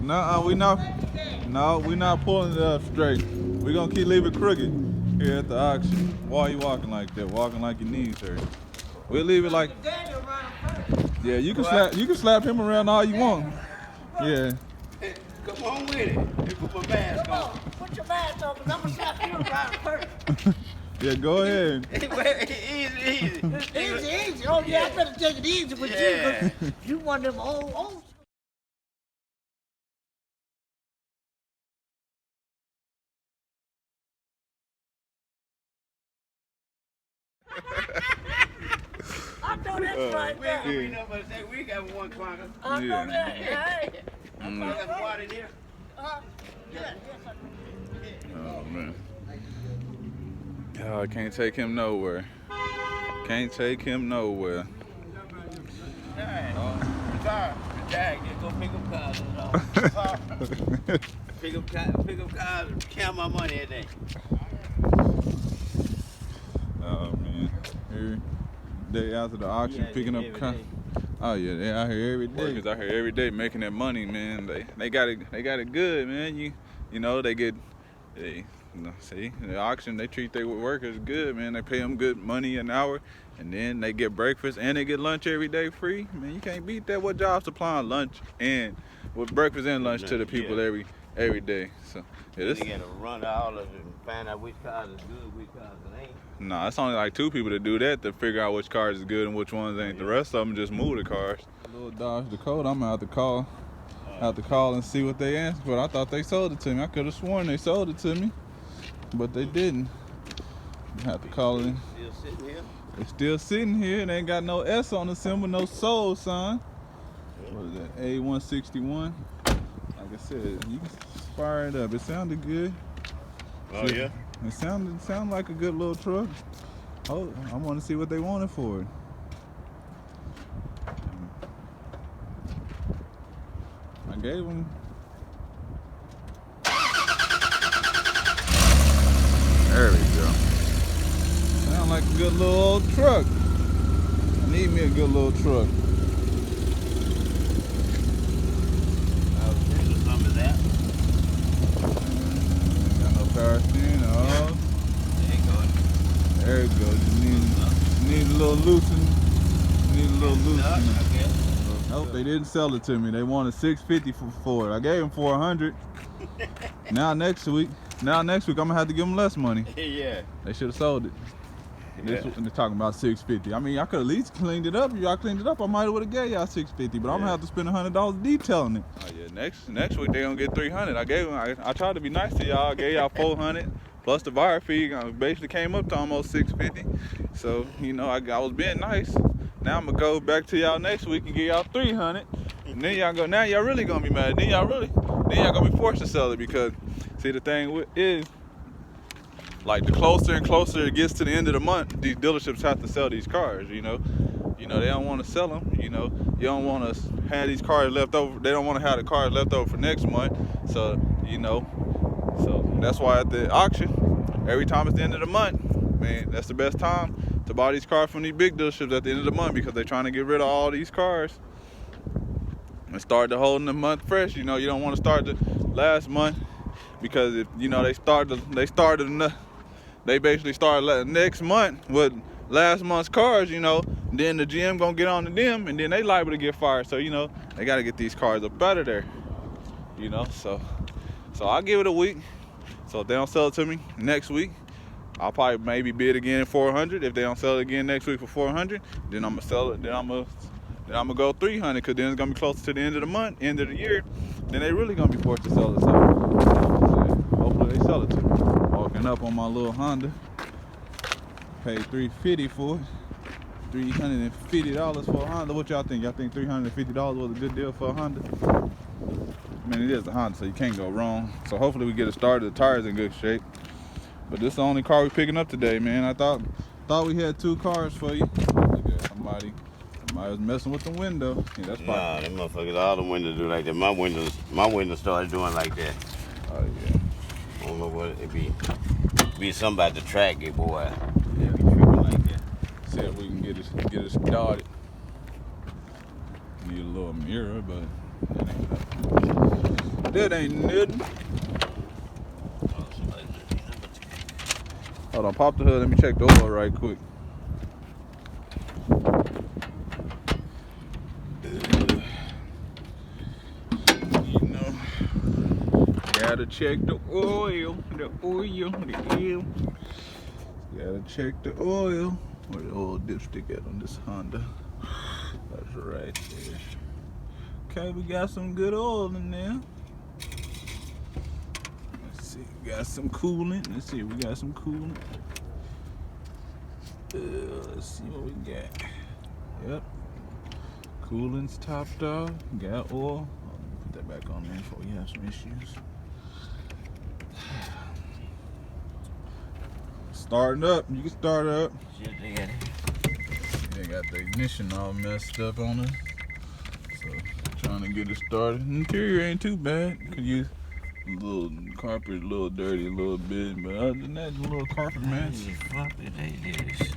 No, we not. No, we not pulling it up straight. We gonna leave it crooked here at the auction. Why are you walking like that? Walking like your knees hurt. We'll leave it like. Yeah, you can slap him around all you want. Yeah. Come on with it. You put my mask on. Put your mask on, because I'm going to slap you around first. Yeah, go ahead. Easy. Easy. Oh, yeah, I better take it easy with you, 'cause you one of them old. I know that's right there. We got one clocker. I know that. Hey. I got water in here. Yes, Oh man. Oh, I can't take him nowhere. Can't take him nowhere. Sorry. Jack, just go pick up cars. Pick up cars and count my money every day. Oh man. Every day after the auction, picking up cars. Oh yeah, they out here every day. Workers out here every day making that money, man. They got it good, man. You know they get see the auction, they treat their workers good, man. They pay them good money an hour, and then they get breakfast and they get lunch every day free. Man, you can't beat that. What job supplying lunch and with breakfast and lunch to the people every day? So yeah, this. They gotta run all of it and find out which cars is good, which cars ain't. Nah, it's only like 2 people to do that, to figure out which cars is good and which ones ain't. The rest of them just move the cars. Little Dodge Dakota, I'm gonna have to call and see what they asked for. I thought they sold it to me. I could have sworn they sold it to me, but they didn't. I have to call it. Still sitting here? It's still sitting here. It ain't got no S on the symbol, no sold sign. What is that? A161. Like I said, you can fire it up. It sounded good. Oh yeah? It sounded like a good little truck. Oh, I want to see what they wanted for it. I gave them. There we go. Sound like a good little old truck. I need me a good little truck. I'll send you some of that. Got no power steering. Oh, There you go. there it goes. You need a little loosening. I guess. Nope, they didn't sell it to me. They wanted $650 for it. I gave them $400. Now next week, I'm gonna have to give them less money. Yeah. They should have sold it. They're talking about $650. I mean, I could at least cleaned it up. If y'all cleaned it up, I might have gave y'all $650. But I'm gonna have to spend $100 detailing it. Oh yeah, next week they gonna get $300. I tried to be nice to y'all. I gave y'all $400 plus the buyer fee. Basically came up to almost $650. So you know, I was being nice. Now I'm gonna go back to y'all next week and give y'all $300, and then y'all go. Now y'all really gonna be mad. Then y'all gonna be forced to sell it, because see, the thing is, like, the closer and closer it gets to the end of the month, these dealerships have to sell these cars. You know they don't want to sell them. You don't want to have these cars left over. They don't want to have the cars left over for next month. So so that's why at the auction, every time it's the end of the month, man, that's the best time to buy these cars from these big dealerships at the end of the month, because they're trying to get rid of all these cars and start the whole month fresh. You don't want to start the last month, because if they basically start next month with last month's cars. Then the GM gonna get on to them, and then they liable to get fired. So they got to get these cars up out of there. So I'll give it a week. So if they don't sell it to me next week, I'll probably maybe bid again at $400. If they don't sell it again next week for $400, then I'm gonna sell it. Then I'm gonna go $300, because then it's gonna be closer to the end of the month, end of the year. Then they really gonna be forced to sell it. So hopefully they sell it to me. Walking up on my little Honda, paid $350 for it. $350 for a Honda. What y'all think? Y'all think $350 was a good deal for a Honda? I mean, it is a Honda, so you can't go wrong. So hopefully we get it started. The tires in good shape. But this is the only car we're picking up today, man. I thought we had 2 cars for you. Look at somebody was messing with the window. Yeah, that's probably. Nah, them motherfuckers, all the windows do like that. My windows started doing like that. Oh yeah. I don't know what it be something about the track, boy. They be tripping like that. See if we can get it started. Need a little mirror, but that ain't enough. That ain't nothing. Hold on, pop the hood. Let me check the oil right quick. You know, gotta check the oil. Gotta check the oil. Where the oil dipstick at on this Honda? That's right there. Okay, we got some good oil in there. Let's see, we got some coolant. Let's see, we got some coolant. Let's see what we got. Yep. Coolant's topped off. Got oil. Put that back on there before we have some issues. Starting up. You can start up. Shit, they got it. They got the ignition all messed up on it. So trying to get it started. Interior ain't too bad. Could use a little carpet, a little dirty a little bit, but other than that, a little carpet match. Fuck did they do this?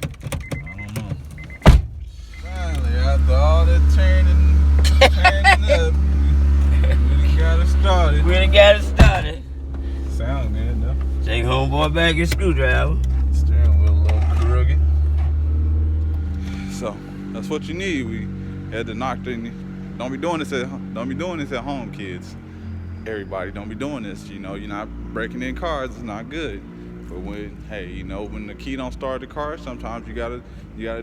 I don't know. Finally, after all that turning up, we got it started. We done got it started. Sound good though. Take homeboy back his screwdriver. Steering wheel a little crooked. So that's what you need. We had to knock the. Don't be doing this at home, kids. Everybody, don't be doing this. You know, you're not breaking in cars. It's not good. But when, hey, you know, when the key don't start the car, sometimes you gotta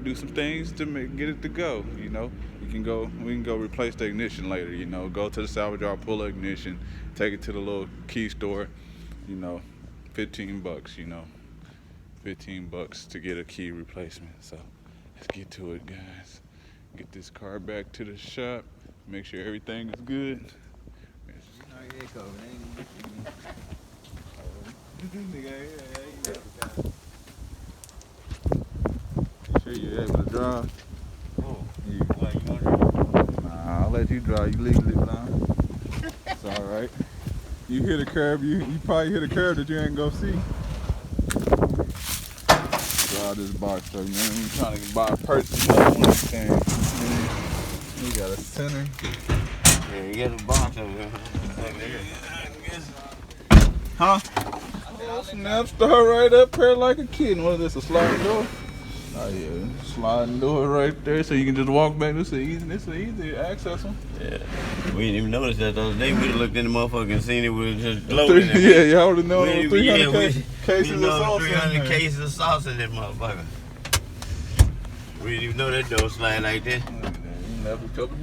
do some things to get it to go. You know, we can go replace the ignition later. You know, go to the salvage yard, pull the ignition, take it to the little key store. You know, $15. You know, $15 to get a key replacement. So let's get to it, guys. Get this car back to the shop. Make sure everything is good. Sure you're able to drive? Oh, You, what, you want to nah, I'll let you drive. You legally blind. It's all right. You hit a curb. You probably hit a curb that you ain't go see. Drive this box truck, man. We trying to buy a purchase another one of these things. We got a center. Yeah, you got a box over there. Huh? Oh, snap, start right up here like a kid. What is this, a sliding door? Oh yeah, sliding door right there, so you can just walk back. This is easy access one. Yeah. We didn't even notice that the other day. We would have looked in the motherfucker and seen it was just glowing. Yeah, y'all would have known We- 300 yeah, cases of sauce. 300 cases of sauce in that motherfucker. We didn't even know that door slide like that. Never couple.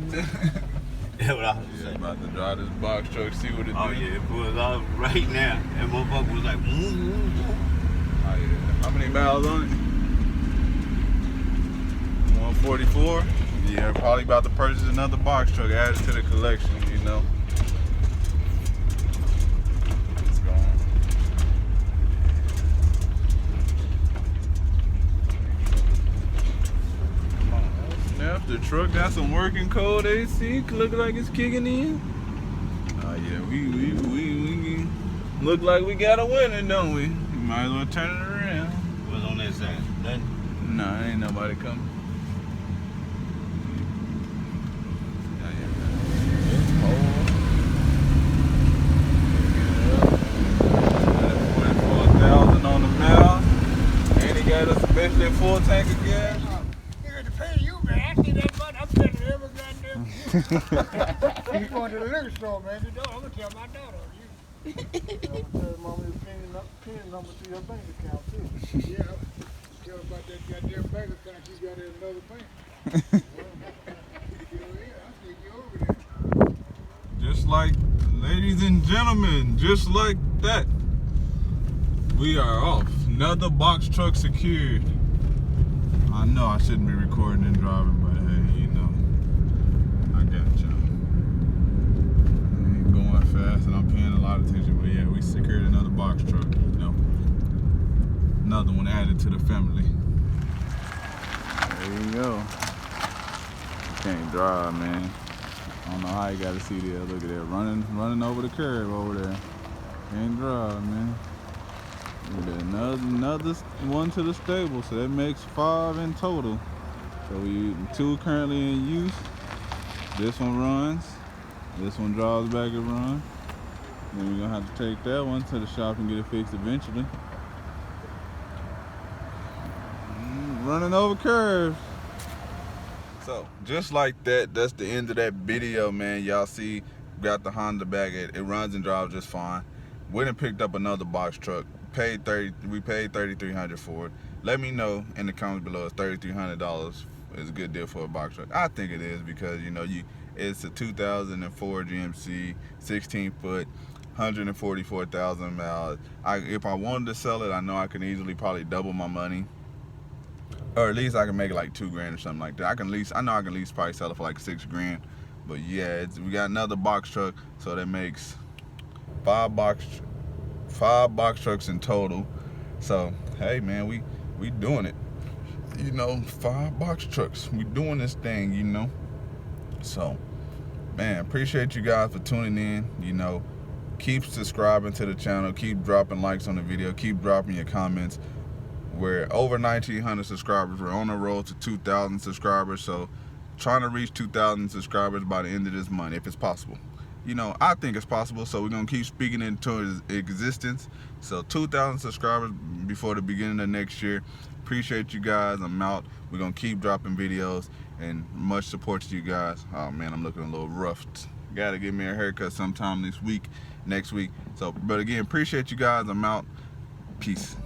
That's what I was Yeah, saying. about to drive this box truck, see what it Oh do. yeah, it was all right now. That motherfucker was like, Oh yeah. How many miles on it? 144. Yeah, probably about to purchase another box truck, add it to the collection, you know. It's gone. Snap, the truck got some working cold AC, look like it's kicking in. Oh yeah, we look like we got a winner, don't we? We might as well turn it around. what's on that side? Nothing. Nah, ain't nobody coming. On the mile, and he got us especially a full tank of gas. Nigga, to pay you, man. I see that button. I'm spending every goddamn. You going to the liquor store, man. You know, I'm gonna tell my daughter. I'm gonna tell mama your PIN number to your bank account too. Yeah. Tell her about that goddamn bank account you got in another bank. I'll take you over there. Just like, ladies and gentlemen, just like that, we are off. Another box truck secured. I know I shouldn't be recording and driving, but hey, you know, I got y'all. I ain't going fast and I'm paying a lot of attention, but yeah, we secured another box truck, you know. Another one added to the family. There you go. Can't drive, man. I don't know how you gotta see that. Look at that, running over the curb over there. Can't drive, man. Another one to the stable, so that makes 5 in total. So 2 currently in use. This one runs. This one draws back and runs. Then we're gonna have to take that one to the shop and get it fixed eventually. Running over curves. So just like that, that's the end of that video, man. Y'all see, got the Honda back. It runs and drives just fine. Went and picked up another box truck. We paid $3,300 for it. Let me know in the comments below if $3,300 is a good deal for a box truck. I think it is, because you know, it's a 2004 GMC 16-foot, 144,000 miles. If I wanted to sell it, I know I can easily probably double my money, or at least I can make it like $2,000 or something like that. I know I can at least probably sell it for like $6,000. But yeah, we got another box truck, so that makes five box trucks in total. So hey man, we doing it, you know. 5 box trucks, we doing this thing, you know. So man, appreciate you guys for tuning in, you know. Keep subscribing to the channel, keep dropping likes on the video, keep dropping your comments. We're over 1,900 subscribers. We're on the road to 2,000 subscribers, so trying to reach 2,000 subscribers by the end of this month, if it's possible. You know, I think it's possible, so we're gonna keep speaking into existence. So 2,000 subscribers before the beginning of next year. Appreciate you guys. I'm out. We're gonna keep dropping videos, and much support to you guys. Oh man, I'm looking a little rough. Gotta give me a haircut sometime next week. So, but again, appreciate you guys. I'm out. Peace.